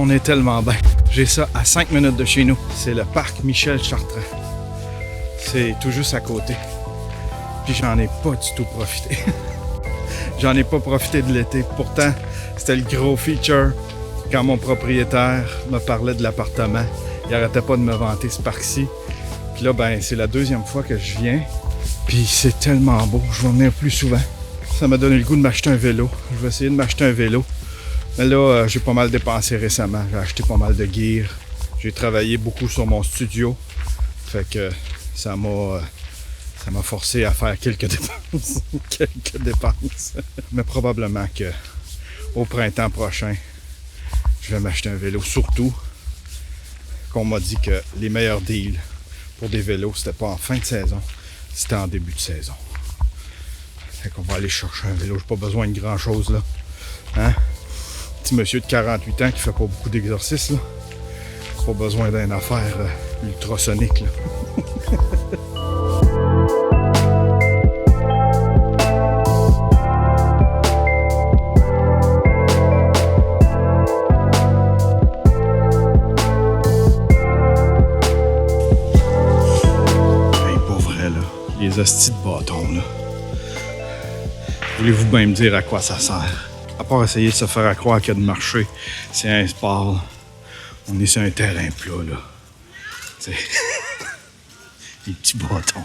On est tellement bien. J'ai ça à 5 minutes de chez nous. C'est le parc Michel Chartrand. C'est tout juste à côté. Puis j'en ai pas du tout profité. J'en ai pas profité de l'été. Pourtant, c'était le gros feature quand mon propriétaire me parlait de l'appartement. Il arrêtait pas de me vanter ce parc-ci. Puis là, ben, c'est la deuxième fois que je viens. Puis c'est tellement beau. Je vais venir plus souvent. Ça m'a donné le goût de m'acheter un vélo. Je vais essayer de m'acheter un vélo. Mais là, j'ai pas mal dépensé récemment. J'ai acheté pas mal de gear. J'ai travaillé beaucoup sur mon studio. Fait que ça m'a forcé à faire quelques dépenses. Mais probablement que au printemps prochain, je vais m'acheter un vélo. Surtout qu'on m'a dit que les meilleurs deals pour des vélos, c'était pas en fin de saison, c'était en début de saison. Fait qu'on va aller chercher un vélo. J'ai pas besoin de grand chose là. Hein? Petit monsieur de 48 ans qui fait pas beaucoup d'exercice là. Pas besoin d'une affaire ultrasonique là. Les hosties de bâtons, là. Voulez-vous bien me dire à quoi ça sert? À part essayer de se faire croire qu'il y a de marché, c'est un sport. On est sur un terrain plat, là. C'est... les petits bâtons.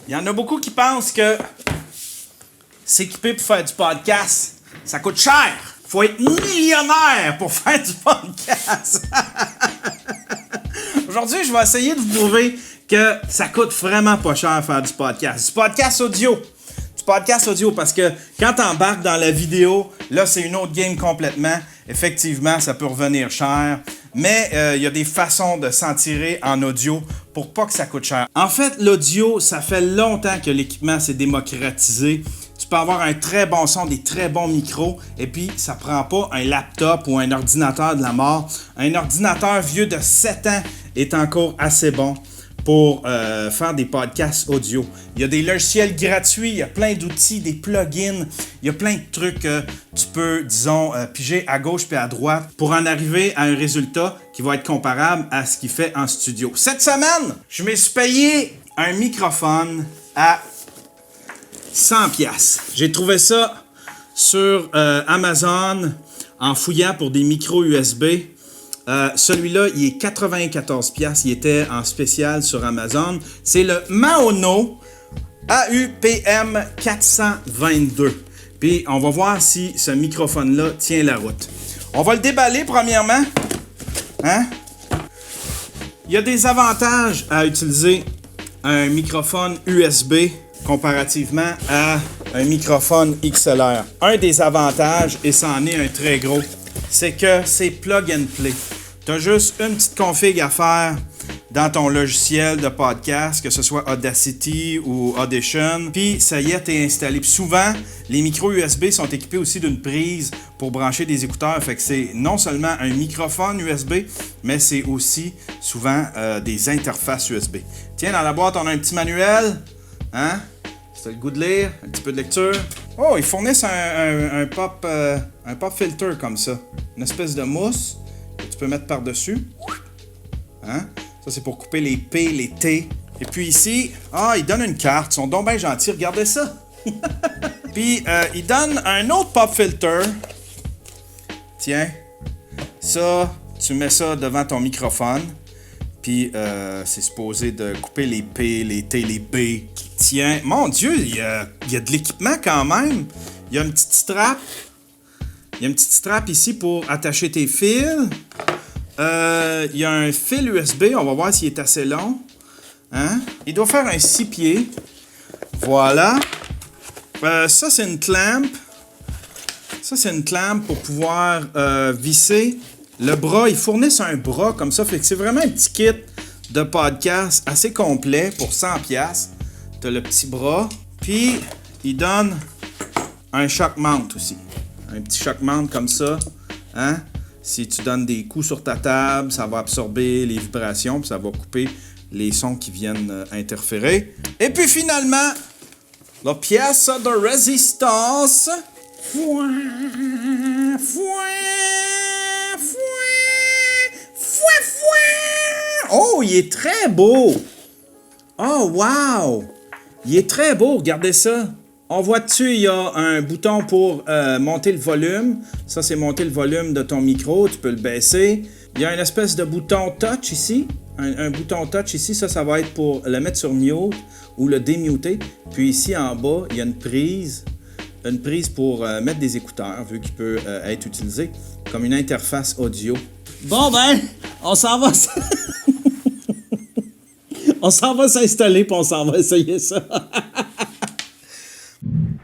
Il y en a beaucoup qui pensent que s'équiper pour faire du podcast, ça coûte cher. Faut être millionnaire pour faire du podcast. Aujourd'hui, je vais essayer de vous prouver que ça coûte vraiment pas cher faire du podcast. Du podcast audio. Du podcast audio parce que quand tu embarques dans la vidéo, là, c'est une autre game complètement. Effectivement, ça peut revenir cher. Mais il y a des façons de s'en tirer en audio pour pas que ça coûte cher. En fait, l'audio, ça fait longtemps que l'équipement s'est démocratisé. Tu peux avoir un très bon son, des très bons micros, et puis ça prend pas un laptop ou un ordinateur de la mort. Un ordinateur vieux de 7 ans est encore assez bon pour faire des podcasts audio. Il y a des logiciels gratuits, il y a plein d'outils, des plugins, il y a plein de trucs que tu peux, disons, piger à gauche puis à droite pour en arriver à un résultat qui va être comparable à ce qu'il fait en studio. Cette semaine, je me suis payé un microphone à 100$. J'ai trouvé ça sur Amazon en fouillant pour des micros USB. Celui-là, il est 94$. Il était en spécial sur Amazon. C'est le Maono AUPM 422. Puis, on va voir si ce microphone-là tient la route. On va le déballer premièrement. Hein? Il y a des avantages à utiliser un microphone USB comparativement à un microphone XLR. Un des avantages, et c'en est un très gros, c'est que c'est plug and play. Tu as juste une petite config à faire dans ton logiciel de podcast, que ce soit Audacity ou Audition, puis ça y est, t'es installé. Puis souvent, les micros USB sont équipés aussi d'une prise pour brancher des écouteurs, fait que c'est non seulement un microphone USB, mais c'est aussi souvent des interfaces USB. Tiens, dans la boîte, on a un petit manuel, hein? Si t'as le goût de lire, un petit peu de lecture. Oh, ils fournissent un pop filter comme ça. Une espèce de mousse que tu peux mettre par-dessus. Hein? Ça, c'est pour couper les P, les T Et puis ici, il donne une carte. Ils sont donc bien gentils. Regardez ça. Puis, il donne un autre pop filter. Tiens. Ça, tu mets ça devant ton microphone. Puis, c'est supposé de couper les P, les T, les B. Tiens, mon Dieu, il y a de l'équipement quand même. Il y a une petite strap. Il y a une petite strap ici pour attacher tes fils. Il y a un fil USB. On va voir s'il est assez long. Hein? Il doit faire un 6 pieds. Voilà. Ça, c'est une clamp. Ça, c'est une clamp pour pouvoir visser le bras. Ils fournissent un bras comme ça. Fait que c'est vraiment un petit kit de podcast assez complet pour 100$. T'as le petit bras. Puis, ils donnent un shock mount aussi. Un petit shock mount comme ça. Hein? Si tu donnes des coups sur ta table, ça va absorber les vibrations, puis ça va couper les sons qui viennent interférer. Et puis finalement, la pièce de résistance. Oh, il est très beau! Oh, wow! Il est très beau, regardez ça. On voit dessus, il y a un bouton pour monter le volume. Ça, c'est monter le volume de ton micro. Tu peux le baisser. Il y a une espèce de bouton touch ici. Un bouton touch ici, ça va être pour le mettre sur mute ou le démuter. Puis ici, en bas, il y a une prise. Une prise pour mettre des écouteurs, vu qu'il peut être utilisé comme une interface audio. Bon, ben, on s'en va... on s'en va s'installer, puis on s'en va essayer ça.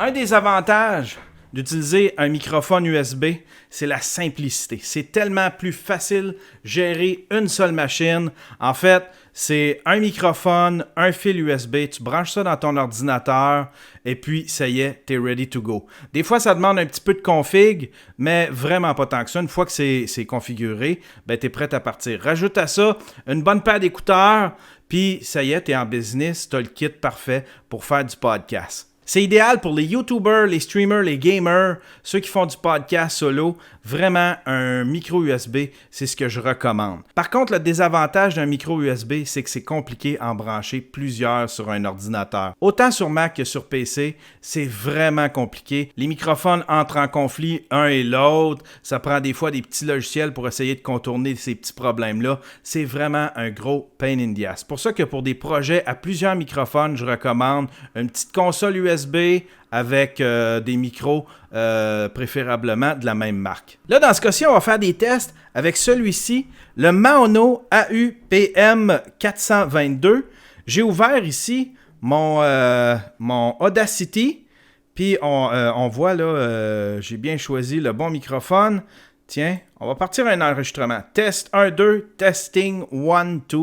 Un des avantages d'utiliser un microphone USB, c'est la simplicité. C'est tellement plus facile gérer une seule machine. En fait, c'est un microphone, un fil USB, tu branches ça dans ton ordinateur et puis ça y est, t'es ready to go. Des fois, ça demande un petit peu de config, mais vraiment pas tant que ça. Une fois que c'est configuré, ben t'es prêt à partir. Rajoute à ça une bonne paire d'écouteurs, puis ça y est, t'es en business, t'as le kit parfait pour faire du podcast. C'est idéal pour les YouTubers, les streamers, les gamers, ceux qui font du podcast solo. Vraiment, un micro USB, c'est ce que je recommande. Par contre, le désavantage d'un micro USB, c'est que c'est compliqué à en brancher plusieurs sur un ordinateur. Autant sur Mac que sur PC, c'est vraiment compliqué. Les microphones entrent en conflit un et l'autre. Ça prend des fois des petits logiciels pour essayer de contourner ces petits problèmes-là. C'est vraiment un gros pain in the ass. C'est pour ça que pour des projets à plusieurs microphones, je recommande une petite console USB avec des micros préférablement de la même marque. Là, dans ce cas-ci, on va faire des tests avec celui-ci, le Maono AUPM 422. J'ai ouvert ici mon Audacity, puis on voit là, j'ai bien choisi le bon microphone. Tiens, on va partir à un enregistrement. Test 1, 2, testing 1, 2,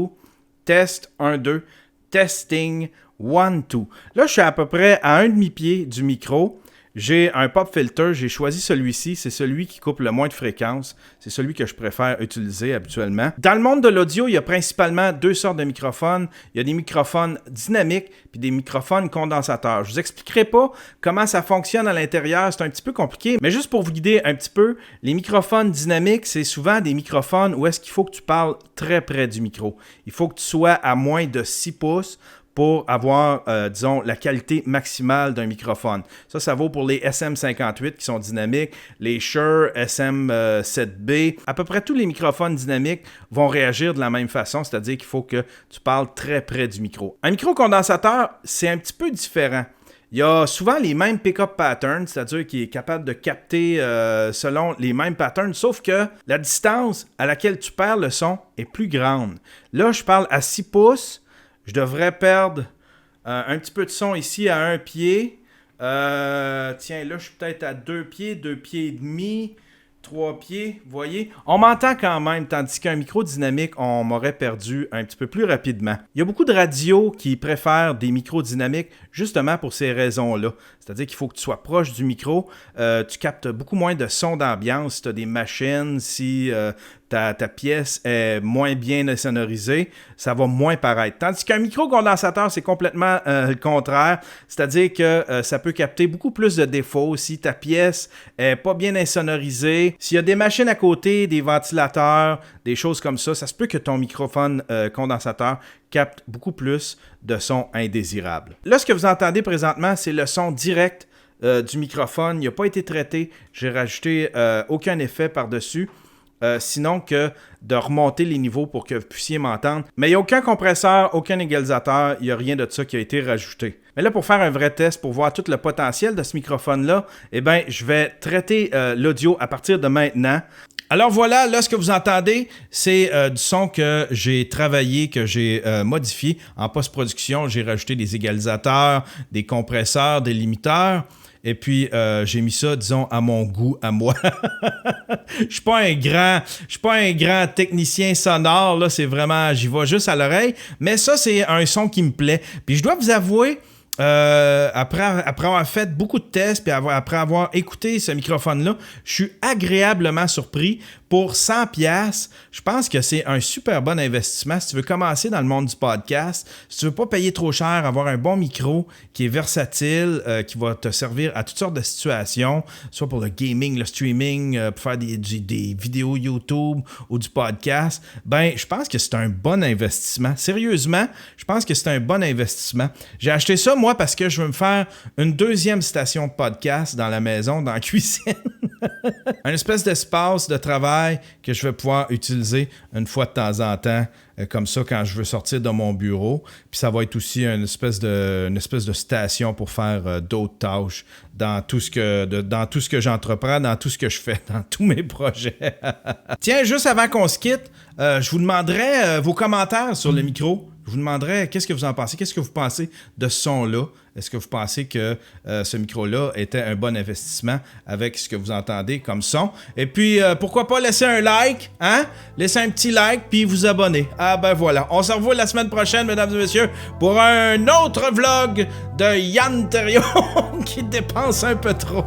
test 1, 2, testing 1, 2. Là, je suis à peu près à un demi-pied du micro. J'ai un pop filter, j'ai choisi celui-ci, c'est celui qui coupe le moins de fréquences, c'est celui que je préfère utiliser habituellement. Dans le monde de l'audio, il y a principalement deux sortes de microphones. Il y a des microphones dynamiques puis des microphones condensateurs. Je vous expliquerai pas comment ça fonctionne à l'intérieur, c'est un petit peu compliqué, mais juste pour vous guider un petit peu, les microphones dynamiques, c'est souvent des microphones où est-ce qu'il faut que tu parles très près du micro. Il faut que tu sois à moins de 6 pouces pour avoir, disons, la qualité maximale d'un microphone. Ça vaut pour les SM58 qui sont dynamiques, les Shure SM7B. À peu près tous les microphones dynamiques vont réagir de la même façon, c'est-à-dire qu'il faut que tu parles très près du micro. Un micro-condensateur, c'est un petit peu différent. Il y a souvent les mêmes pick-up patterns, c'est-à-dire qu'il est capable de capter selon les mêmes patterns, sauf que la distance à laquelle tu perds le son est plus grande. Là, je parle à 6 pouces. Je devrais perdre un petit peu de son ici à 1 pied. Tiens, là, je suis peut-être à 2 pieds et demi, 3 pieds. Vous voyez? On m'entend quand même, tandis qu'un micro dynamique, on m'aurait perdu un petit peu plus rapidement. Il y a beaucoup de radios qui préfèrent des micros dynamiques justement pour ces raisons-là. C'est-à-dire qu'il faut que tu sois proche du micro. Tu captes beaucoup moins de son d'ambiance si tu as des machines, si ta pièce est moins bien sonorisée, ça va moins paraître. Tandis qu'un micro-condensateur, c'est complètement le contraire, c'est-à-dire que ça peut capter beaucoup plus de défauts. Si ta pièce est pas bien insonorisée, s'il y a des machines à côté, des ventilateurs, des choses comme ça se peut que ton microphone condensateur capte beaucoup plus de sons indésirables. Là, ce que vous entendez présentement, c'est le son direct du microphone. Il n'a pas été traité. J'ai rajouté aucun effet par-dessus. Sinon que de remonter les niveaux pour que vous puissiez m'entendre. Mais il n'y a aucun compresseur, aucun égalisateur, il n'y a rien de ça qui a été rajouté. Mais là, pour faire un vrai test, pour voir tout le potentiel de ce microphone-là, eh bien, je vais traiter l'audio à partir de maintenant. Alors voilà, là, ce que vous entendez, c'est du son que j'ai travaillé, que j'ai modifié en post-production. J'ai rajouté des égalisateurs, des compresseurs, des limiteurs. Et puis, j'ai mis ça, disons, à mon goût, à moi. Je suis pas un grand technicien sonore, là, c'est vraiment, j'y vais juste à l'oreille. Mais ça, c'est un son qui me plaît. Puis je dois vous avouer, après avoir fait beaucoup de tests, puis après avoir écouté ce microphone-là, je suis agréablement surpris. Pour 100$, je pense que c'est un super bon investissement si tu veux commencer dans le monde du podcast. Si tu veux pas payer trop cher, avoir un bon micro qui est versatile, qui va te servir à toutes sortes de situations, soit pour le gaming, le streaming, pour faire des vidéos YouTube ou du podcast, ben je pense que c'est un bon investissement. Sérieusement, je pense que c'est un bon investissement. J'ai acheté ça, moi, parce que je veux me faire une deuxième station de podcast dans la maison, dans la cuisine. Un espèce d'espace de travail que je vais pouvoir utiliser une fois de temps en temps, comme ça, quand je veux sortir de mon bureau. Puis ça va être aussi une espèce de station pour faire d'autres tâches dans tout ce que j'entreprends, dans tout ce que je fais, dans tous mes projets. Tiens, juste avant qu'on se quitte, je vous demanderai vos commentaires sur le micro. Je vous demanderai qu'est-ce que vous en pensez, qu'est-ce que vous pensez de ce son-là. Est-ce que vous pensez que ce micro-là était un bon investissement avec ce que vous entendez comme son? Et puis, pourquoi pas laisser un like, hein? Laissez un petit like, puis vous abonner. Ah ben voilà, on se revoit la semaine prochaine, mesdames et messieurs, pour un autre vlog de Yann Terriot qui dépense un peu trop.